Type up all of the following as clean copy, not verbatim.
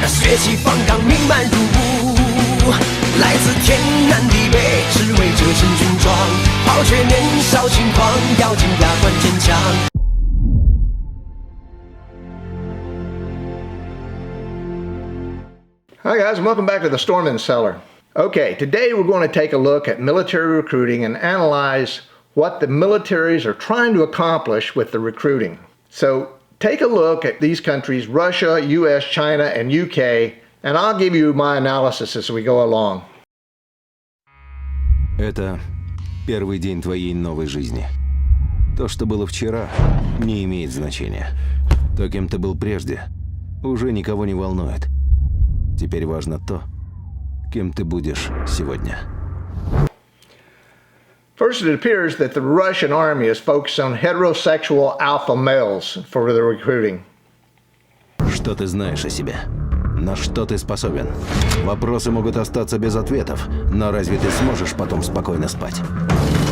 血气方刚，名满入伍，来自天南地北，只为这身军装，抛却年少轻狂，咬紧牙关坚强。Hi guys, and welcome back to the Storm Cellar. Okay, today we're going to take a look at military recruiting and analyze what the militaries are trying to accomplish with the recruiting. So take a look at these countries, Russia, US, China, and UK, and I'll give you my analysis as we go along. Это первый день твоей новой жизни. То, что было вчера, не имеет значения. То, кем ты был прежде, уже никого не волнует. Теперь важно то, кем ты будешь сегодня. First, it appears that the Russian army is focused on heterosexual alpha males for the recruiting. Что ты знаешь о себе? На что ты способен? Вопросы могут остаться без ответов, но разве ты сможешь потом спокойно спать?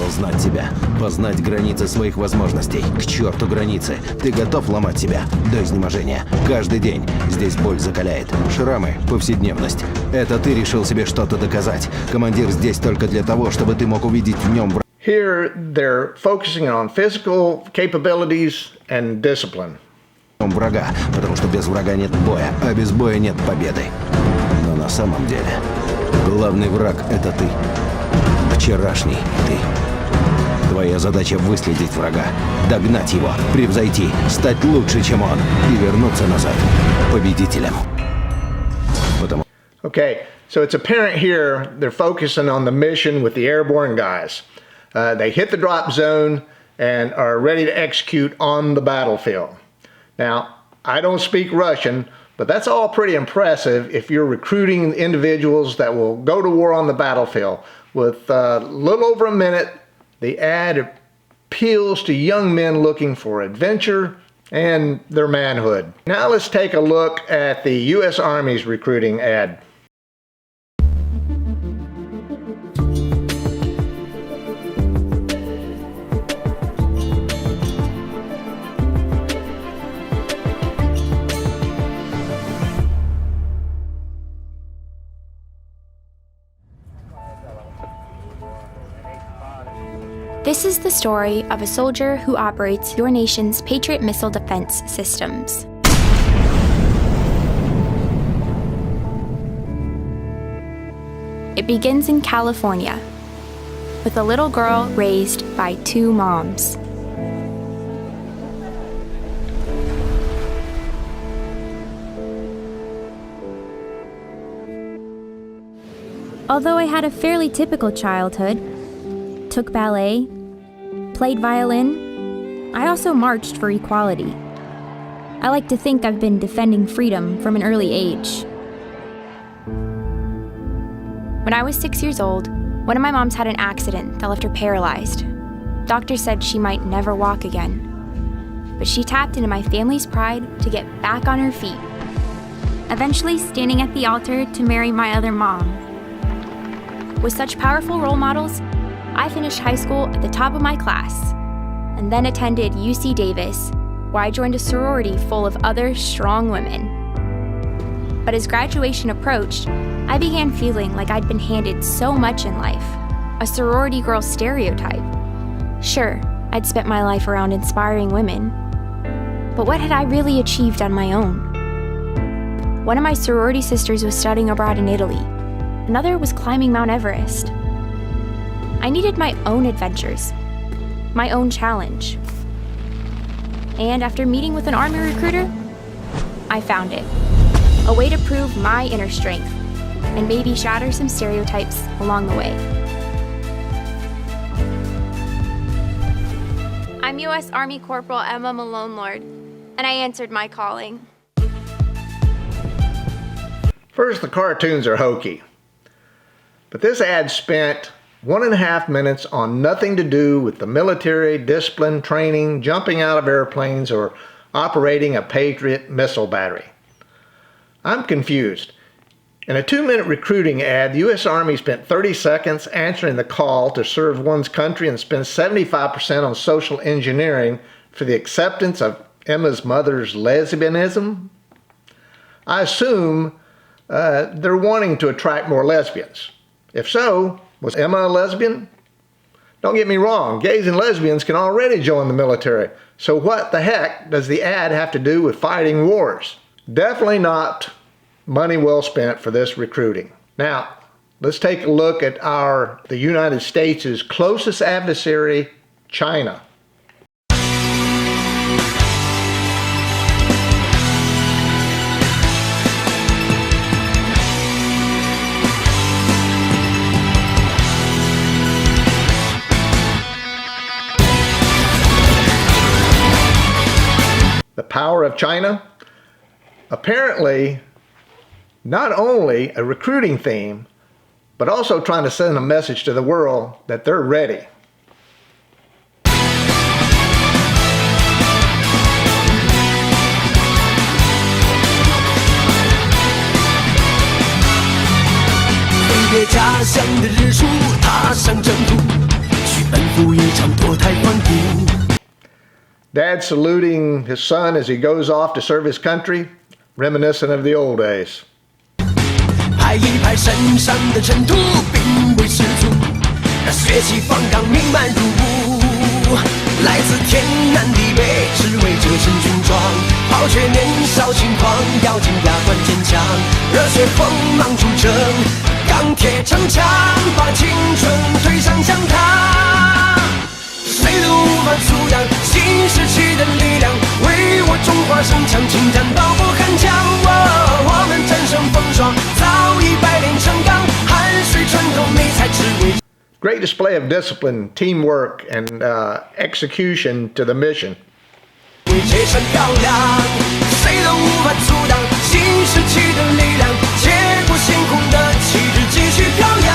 Узнать себя, познать границы своих возможностей. К черту границы. Ты готов ломать себя до изнеможения. Каждый день. Здесь боль закаляет. Шрамы, повседневность. Это ты решил себе что-то доказать. Командир здесь только для того, чтобы ты мог увидеть в нем... Here, they're focusing on physical capabilities and discipline. Врага, потому что без врага нет боя, а без боя нет победы. Но на самом деле, главный враг — это ты. Вчерашний ты. Твоя задача — выследить врага, догнать его, превзойти, стать лучше, чем он, и вернуться назад победителем. Потому... Okay, so it's apparent here they're focusing on the mission with the airborne guys. They hit the drop zone and are ready to execute on the battlefield. Now, I don't speak Russian, but that's all pretty impressive if you're recruiting individuals that will go to war on the battlefield. With a little over a minute, the ad appeals to young men looking for adventure and their manhood. Now let's take a look at the U.S. Army's recruiting ad. This is the story of a soldier who operates your nation's Patriot missile defense systems. It begins in California, with a little girl raised by two moms. Although I had a fairly typical childhood, took ballet, played violin, I also marched for equality. I like to think I've been defending freedom from an early age. When I was 6 years old, one of my moms had an accident that left her paralyzed. Doctors said she might never walk again. But she tapped into my family's pride to get back on her feet, eventually standing at the altar to marry my other mom. With such powerful role models, I finished high school at the top of my class, and then attended UC Davis, where I joined a sorority full of other strong women. But as graduation approached, I began feeling like I'd been handed so much in life, a sorority girl stereotype. Sure, I'd spent my life around inspiring women, but what had I really achieved on my own? One of my sorority sisters was studying abroad in Italy. Another was climbing Mount Everest. I needed my own adventures, my own challenge. And after meeting with an Army recruiter, I found it. A way to prove my inner strength and maybe shatter some stereotypes along the way. I'm U.S. Army Corporal Emma Malone Lord, and I answered my calling. First, the cartoons are hokey. But this ad spent 1.5 minutes on nothing to do with the military, discipline, training, jumping out of airplanes, or operating a Patriot missile battery. I'm confused. In a 2-minute recruiting ad, the U.S. Army spent 30 seconds answering the call to serve one's country and spent 75% on social engineering for the acceptance of Emma's mother's lesbianism. I assume they're wanting to attract more lesbians. If so, was Emma a lesbian? Don't get me wrong, gays and lesbians can already join the military. So what the heck does the ad have to do with fighting wars? Definitely not money well spent for this recruiting. Now, let's take a look at the United States' closest adversary, China. The power of China? Apparently, not only a recruiting theme, but also trying to send a message to the world that they're ready. Dad saluting his son as he goes off to serve his country, reminiscent of the old days. 拍一拍身上的尘土，并未失足，让血气方刚弥漫入伍。来自天南地北，只为这身军装，抛却年少轻狂，咬紧牙关坚强，热血锋芒铸成钢铁城墙，把青春推上讲堂。谁都无法阻挡新时期的力量，为我中华声强，请战爆破酣强。我们战胜风霜，早已百炼成钢，汗水穿透你才只为。 Great display of discipline, teamwork, and execution to the mission. 为这身漂亮，谁都无法阻挡新时期的力量，接过星空的旗帜，继续飘扬。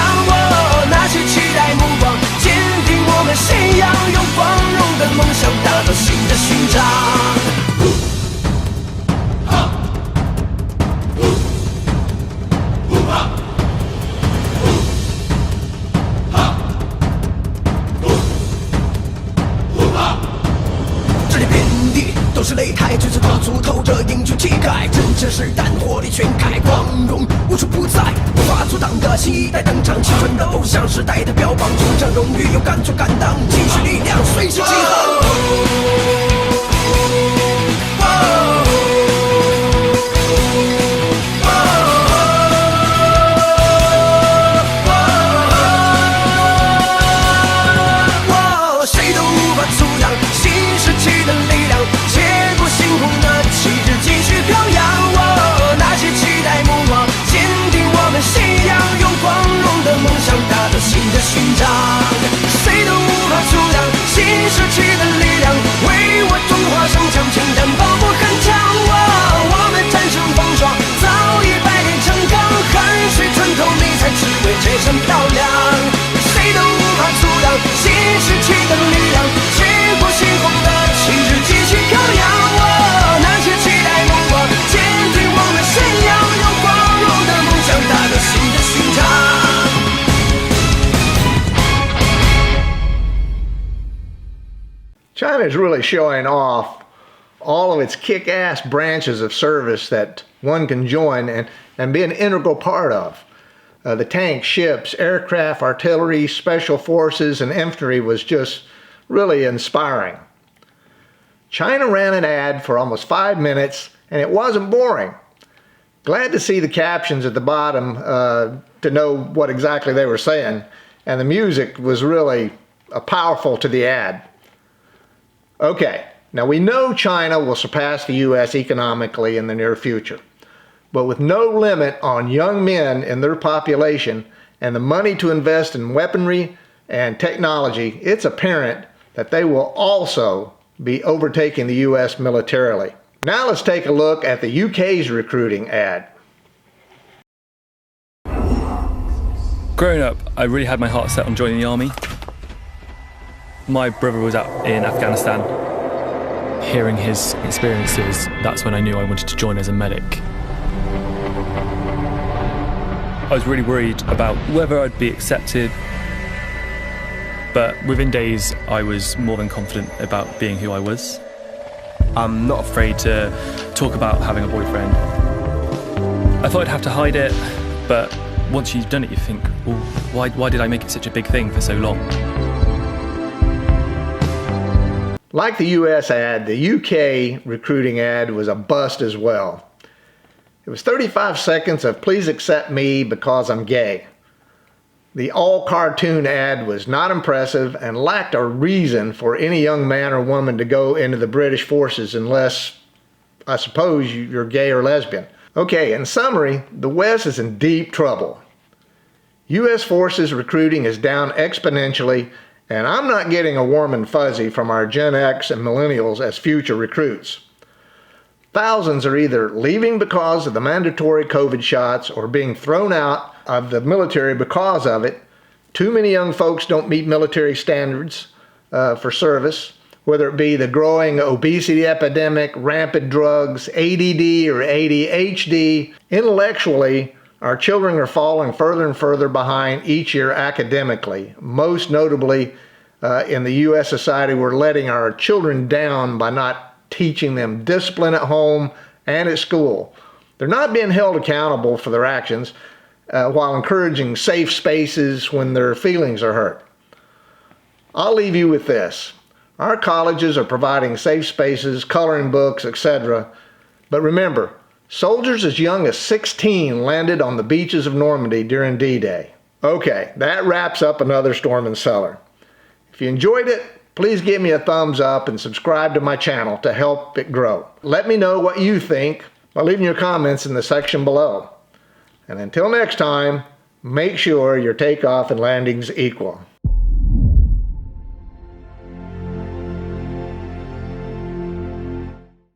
那些期待目光，坚定我们信仰，用光荣的梦想打造新的勋章。 都是擂台，举着刀俎，透着英雄气概，真正是胆火力全开，光荣无处不在，无法阻挡的期待登场，青春的偶像，时代的标榜，冲向荣誉，勇敢就敢当，继续力量，随时集合。 新的勋章，谁都无法阻挡新时期的力量，为我中华声强，请战爆破酣强。我们战胜风霜，早已百炼成钢，汗水穿透你才只为这身漂亮。谁都无法阻挡新时期的力量，接过星空的旗帜，继续飘扬。那些期待目光，坚定我们信仰，用光荣的梦想打造新的勋章。 China is really showing off all of its kick-ass branches of service that one can join and be an integral part of. The tanks, ships, aircraft, artillery, special forces, and infantry was just really inspiring. China ran an ad for almost 5 minutes, and it wasn't boring. Glad to see the captions at the bottom to know what exactly they were saying, and the music was really powerful to the ad. Okay, now we know China will surpass the U.S. economically in the near future, but with no limit on young men in their population and the money to invest in weaponry and technology, it's apparent that they will also be overtaking the U.S. militarily. Now let's take a look at the UK's recruiting ad. Growing up, I really had my heart set on joining the army. My brother was out in Afghanistan. Hearing his experiences, that's when I knew I wanted to join as a medic. I was really worried about whether I'd be accepted, but within days I was more than confident about being who I was. I'm not afraid to talk about having a boyfriend. I thought I'd have to hide it, but once you've done it, you think, well, why did I make it such a big thing for so long? Like the US ad, the UK recruiting ad was a bust as well. It was 35 seconds of "please accept me because I'm gay." The all-cartoon ad was not impressive and lacked a reason for any young man or woman to go into the British forces unless, I suppose, you're gay or lesbian. Okay, in summary, the West is in deep trouble. U.S. forces recruiting is down exponentially, and I'm not getting a warm and fuzzy from our Gen X and millennials as future recruits. Thousands are either leaving because of the mandatory COVID shots or being thrown out of the military because of it. Too many young folks don't meet military standards for service, whether it be the growing obesity epidemic, rampant drugs, ADD or ADHD. Intellectually, our children are falling further and further behind each year academically. Most notably, in the U.S. society, we're letting our children down by not teaching them discipline at home and at school. They're not being held accountable for their actions while encouraging safe spaces when their feelings are hurt. I'll leave you with this. Our colleges are providing safe spaces, coloring books, etc. But remember, soldiers as young as 16 landed on the beaches of Normandy during D-Day. Okay, that wraps up another Storm and Cellar. If you enjoyed it, please give me a thumbs up and subscribe to my channel to help it grow. Let me know what you think by leaving your comments in the section below. And until next time, make sure your takeoff and landings equal.